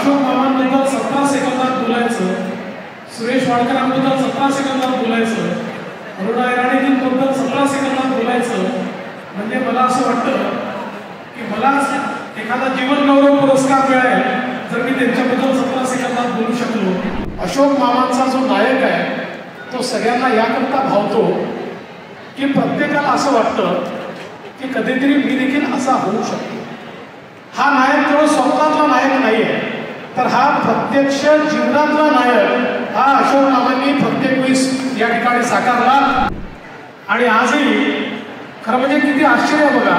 अशोक मामांबद्दल 17 सेकंदात बोलायचं, सुरेश वाडकरांबद्दल 17 सेकंदात बोलायचं, अरुणा इराणीजींबद्दल 17 सेकंदात बोलायचं, म्हणजे मला असं वाटतं की मलाच एखादा जीवन गौरव पुरस्कार मिळेल जर मी त्यांच्याबद्दल 17 सेकंदात बोलू शकलो। अशोक मामांचा जो नायक आहे तो सगळ्यांना याकरता भावतो की प्रत्येकाला असं वाटतं की कधीतरी मी देखील असा होऊ शकतो। हा नायक केवळ स्वप्नातला नायक नाही आहे, तर हा प्रत्यक्ष जीवनातला नायक हा अशोक मामांनी प्रत्येक वेळी या ठिकाणी साकारला। आणि आजही खरं म्हणजे किती आश्चर्य बघा,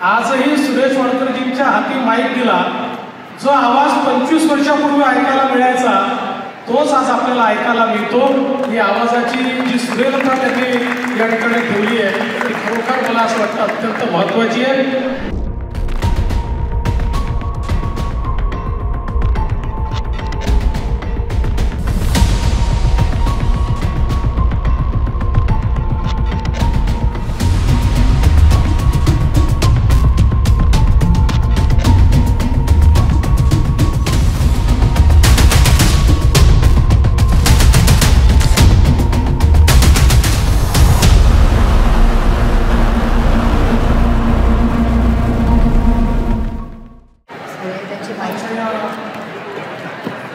आजही सुरेश वाडकरजींच्या हाती माईक दिला, जो आवाज 25 वर्षापूर्वी ऐकायला मिळायचा तोच आज आपल्याला ऐकायला मिळतो। ही आवाजाची जी सुरेलता त्यांनी या ठिकाणी ठेवली आहे ती खरोखर मला असं वाटतं अत्यंत महत्त्वाची आहे।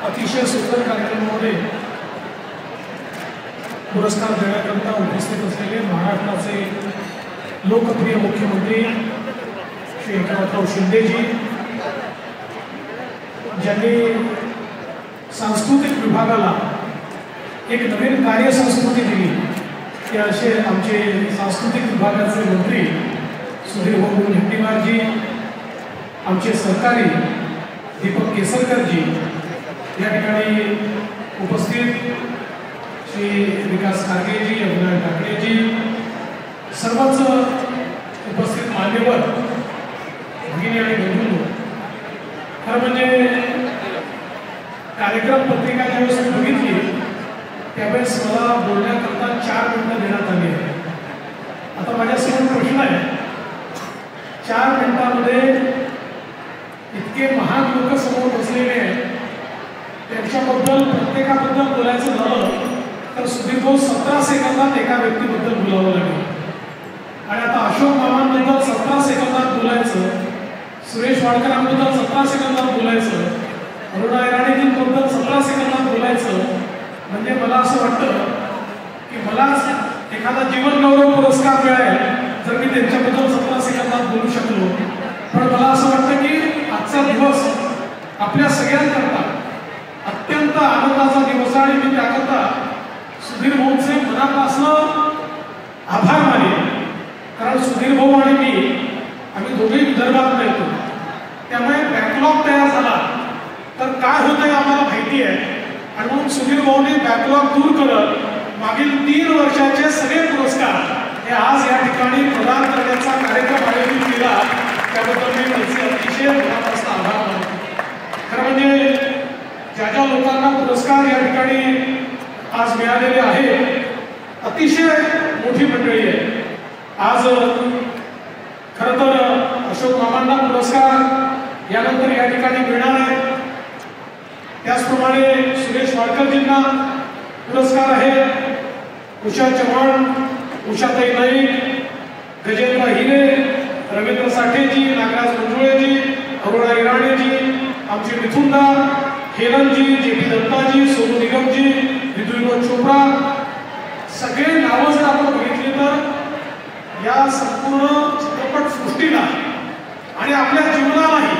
अतिशय सुंदर कार्यक्रमामध्ये पुरस्कार देण्याकरता उपस्थित असलेले महाराष्ट्राचे लोकप्रिय मुख्यमंत्री श्री एकनाथराव शिंदेजी, ज्यांनी सांस्कृतिक विभागाला एक नवीन कार्यसंस्कृती दिली, ते असे आमचे सांस्कृतिक विभागाचे मंत्री सुधीर भाऊ मुनगंटीवारजी, आमचे सहकारी दीपक केसरकरजी, या ठिकाणी उपस्थित श्री विकास खारगेजी, अभिनय ठाकरेजी, सर्वच उपस्थित मान्यवर भगिनी आणि बंधूंनो, खरं म्हणजे कार्यक्रम पत्रिका ज्यावेळेस मी बघितली त्यावेळेस मला बोलण्याकरता 4 मिनिटं देण्यात आली आहे। आता माझ्यासमोर प्रश्न आहे, 4 मिनिटांमध्ये इतके महान लोक समोर बसलेले आहेत, त्यांच्याबद्दल प्रत्येकाबद्दल बोलायचं झालं तर सुधीर भाऊ 17 सेकंदात एका व्यक्तीबद्दल बोलावं लागेल। आणि आता अशोक मामांबद्दल 17 सेकंदात बोलायचं, सुरेश वाडकरांबद्दल 17 सेकंदात बोलायचं, अरुणा इराणीजींबद्दल 17 सेकंदात बोलायचं, म्हणजे मला असं वाटतं की मलाच एखादा जीवन गौरव पुरस्कार मिळेल जर मी त्यांच्याबद्दल 17 सेकंदात बोलू शकलो। पण मला असं वाटतं की आजचा दिवस आपल्या सगळ्यांकरता अत्यंत आनंदाचा दिवस आहे आणि मी त्याकरता सुधीर भाऊंचे मनापासून आभार मानेन, कारण सुधीर भाऊ आणि मी आम्ही दोघेही विदर्भात मिळतो, त्यामुळे बॅकलॉग तयार झाला तर काय होतंय आम्हाला माहिती आहे, आणि म्हणून सुधीर भाऊने बॅकलॉग दूर करत मागील 3 वर्षाचे सगळे पुरस्कार हे आज या ठिकाणी प्रदान करण्याचा कार्यक्रम आयोजित केला, त्याबद्दल मी त्यांचे अतिशय मनापासून आभार मानतो। खरं म्हणजे ज्या ज्या लोकांना पुरस्कार या ठिकाणी आज मिळालेले आहे अतिशय मोठी मंडळी आहे। आज खरं तर अशोक मामांना पुरस्कार यानंतर या ठिकाणी मिळणार आहे, त्याचप्रमाणे सुरेश वाडकरजींना पुरस्कार आहे, उषा चव्हाण, उषाताई नाईक, गजेंद्र हिरे, रवींद्र साठेजी, नागराज मंजुळेजी, अरुणा इराणीजी, आमचे मिथुनदा, हेरनजी, जेपी दत्ताजी, सोनू निगमजी, विदू विनोद चोपडा, सगळे नावं जर आपण बघितली तर या संपूर्ण चित्रपट सृष्टीला आणि आपल्या जीवनालाही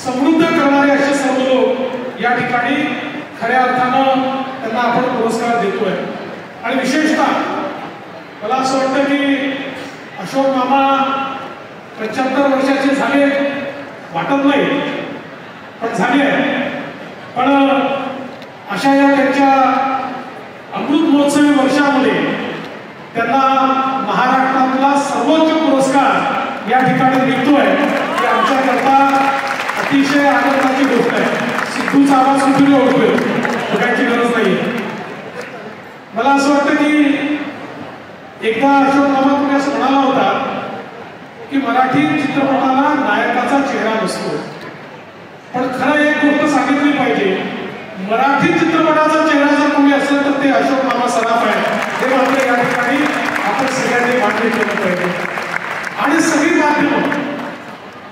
समृद्ध करणारे असे सर्व लोक या ठिकाणी खऱ्या अर्थानं त्यांना आपण पुरस्कार देतोय। आणि विशेषतः मला असं वाटतं की अशोक मामा 75 वर्षाचे झाले वाटत नाही, पण झाले आहे, पण अशा या त्यांच्या अमृत महोत्सवी वर्षामध्ये त्यांना महाराष्ट्रातला सर्वोच्च पुरस्कार या ठिकाणी मिळतोय, ही आमच्याकरता अतिशय आनंदाची गोष्ट आहे। सिद्धूचा आवाज सुधीर होतोय, बघायची गरज नाही। मला असं वाटतं की एकदा अशोक मामा तुम्ही असं म्हणाला होता की मराठी चित्रपटाला नायकाचा चेहरा नसतो, पण खरं एक गोष्ट मराठी चित्रपटाचा चेहरा जर कोणी असेल तर ते अशोक मामा सराफ आहे. हे मात्र या ठिकाणी आपण सगळ्यांनी मान्य केलं पाहिजे. आणि सगळी माध्यमं,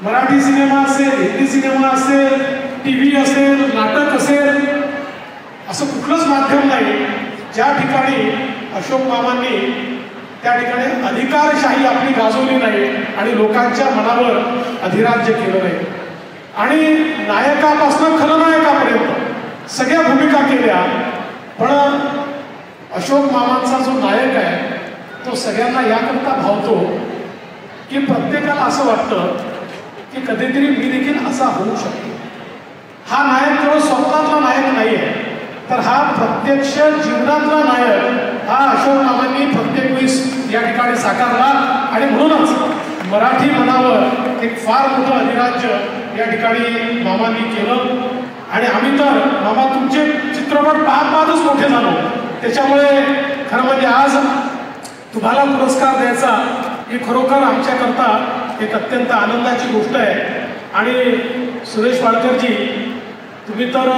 मराठी सिनेमा असेल, हिंदी सिनेमा असेल, TV असेल, नाटक असेल, असं कुठलंच माध्यम नाही ज्या ठिकाणी अशोक मामांनी त्या ठिकाणी अधिकारशाही आपली गाजवली नाही आणि लोकांच्या मनावर अधिराज्य केलं नाही. आणि नायकापासून खलनायकापर्यंत सगळ्या भूमिका केल्या. पण अशोक मामांचा जो नायक आहे तो सगळ्यांना याकरता भावतो की प्रत्येकाला असं वाटतं की कधीतरी मी देखील असा होऊ शकतो. हा नायक केवळ स्वप्नातला नायक नाही आहे, तर हा प्रत्यक्ष जीवनातला नायक हा अशोक मामांनी प्रत्येक वेळेस या ठिकाणी साकारला. आणि म्हणूनच मराठी मनावर एक फार मोठं अधिराज्य या ठिकाणी मामांनी केलं. आणि आम्ही तर मामा तुमचे चित्रपट पाहतच मोठे झालो. त्याच्यामुळे खरं म्हणजे आज तुम्हाला पुरस्कार द्यायचा ही खरोखर आमच्याकरता एक अत्यंत आनंदाची गोष्ट आहे. आणि सुरेश वाडकरजी, तुम्ही तर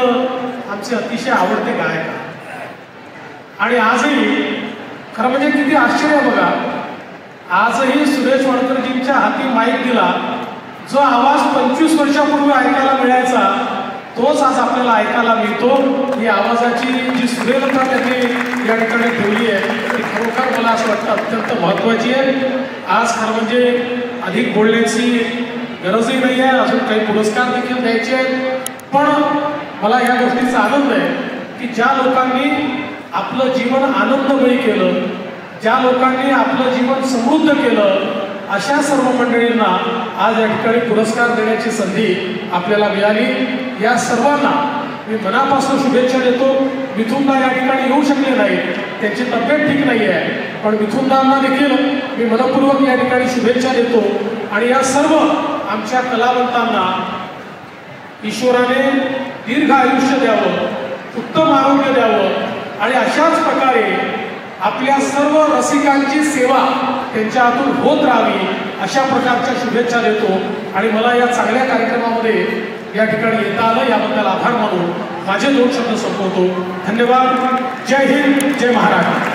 आमचे अतिशय आवडते गायक आणि आजही खरं म्हणजे किती आश्चर्य बघा, आजही सुरेश वाडकरजींच्या हाती माईक दिला, जो आवाज 25 वर्षापूर्वी ऐकायला मिळायचा तोच आज आपल्याला ऐकायला मिळतो. ही आवाजाची जी सुरेलता त्यांनी या ठिकाणी ठेवली आहे ती खरोखर मला असं वाटतं अत्यंत महत्त्वाची आहे. आज खरं म्हणजे अधिक बोलण्याची गरजही नाही आहे, अजून काही पुरस्कार देखील द्यायचे आहेत. पण मला या गोष्टीचा आनंद आहे की ज्या लोकांनी आपलं जीवन आनंदमयी केलं, ज्या लोकांनी आपलं जीवन समृद्ध केलं, अशा सर्व मंडळींना आज या ठिकाणी पुरस्कार देण्याची संधी आपल्याला मिळाली. या सर्वांना मी मनापासून शुभेच्छा देतो. मिथुनदा या ठिकाणी येऊ शकले नाही, त्यांची तब्येत ठीक नाही आहे, पण मिथुनदांना देखील मी मनपूर्वक या ठिकाणी शुभेच्छा देतो. आणि या सर्व आमच्या कलावंतांना ईश्वराने दीर्घ आयुष्य द्यावं, उत्तम आरोग्य द्यावं आणि अशाच प्रकारे आपल्या सर्व रसिकांची सेवा त्यांच्या हातून होत राहावी अशा प्रकारच्या शुभेच्छा देतो. आणि मला या चांगल्या कार्यक्रमामध्ये या ठिकाणी येता आलं याबद्दल आभार मानून माझे 2 शब्द संपवतो. धन्यवाद. जय हिंद, जय महाराष्ट्र.